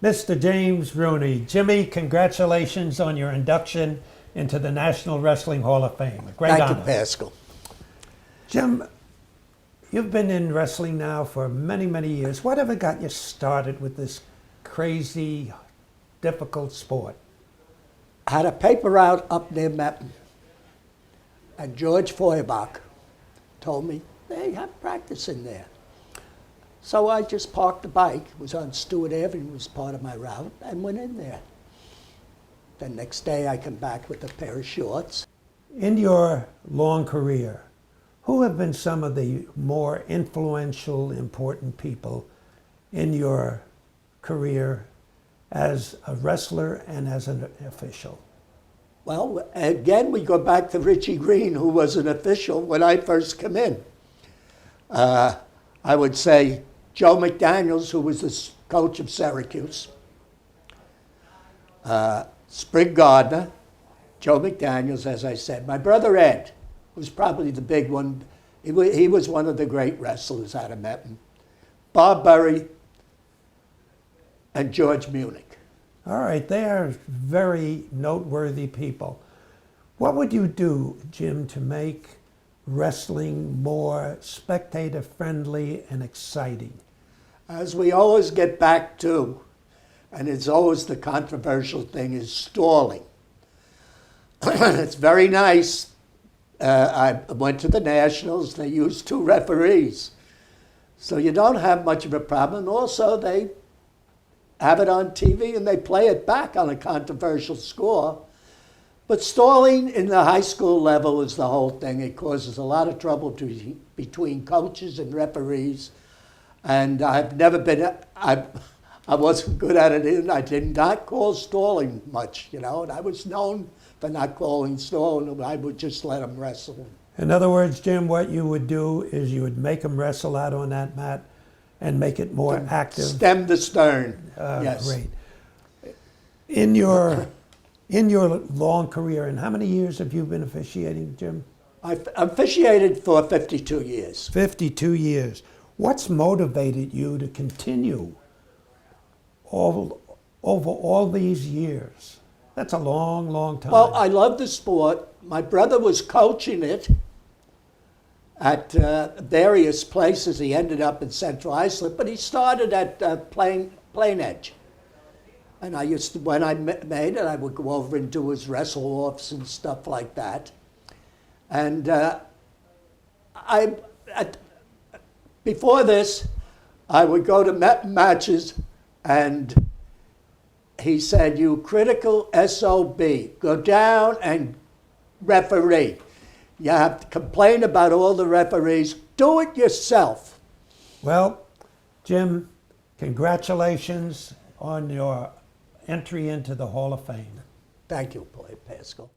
Mr. James Rooney. Jimmy, congratulations on your induction into the National Wrestling Hall of Fame. A great honor. Thank you, Pascal. Jim, you've been in wrestling now for many, many years. Whatever got you started with this crazy, difficult sport? I had a paper route up near Metten, and George Feuerbach told me they have practice in there. So I just parked the bike, it was on Stewart Avenue, was part of my route, and went in there. The next day I come back with a pair of shorts. In your long career, who have been some of the more influential, important people in your career as a wrestler and as an official? Well, again, we go back to Richie Green, who was an official when I first came in. I would say Joe McDaniels, who was the coach of Syracuse. Sprig Gardner, Joe McDaniels, as I said. My brother Ed was probably the big one. He was one of the great wrestlers out of Metten. Bob Burry and George Munich. All right, they are very noteworthy people. What would you do, Jim, to make wrestling more spectator-friendly and exciting? As we always get back to, and it's always the controversial thing, is stalling. It's very nice. I went to the Nationals. They used 2 referees. So you don't have much of a problem. Also, they have it on TV and they play it back on a controversial score. But stalling in the high school level is the whole thing. It causes a lot of trouble between coaches and referees. And I've never been, I wasn't good at it, and I did not call stalling much, you know, and I was known for not calling stalling. I would just let them wrestle. In other words, Jim, what you would do is you would make them wrestle out on that mat and make it more active. Stem to stern, yes. Great. In your long career, and how many years have you been officiating, Jim? I've officiated for 52 years. 52 years. What's motivated you to continue over all these years? That's a long, long time. Well, I love the sport. My brother was coaching it at various places. He ended up in Central Islip, but he started at Plain Edge. And I used to, when I made it, I would go over and do his wrestle-offs and stuff like that. And before this, I would go to matches, and he said, "You critical SOB, go down and referee. You have to complain about all the referees. Do it yourself." Well, Jim, congratulations on your entry into the Hall of Fame. Thank you, Pascal.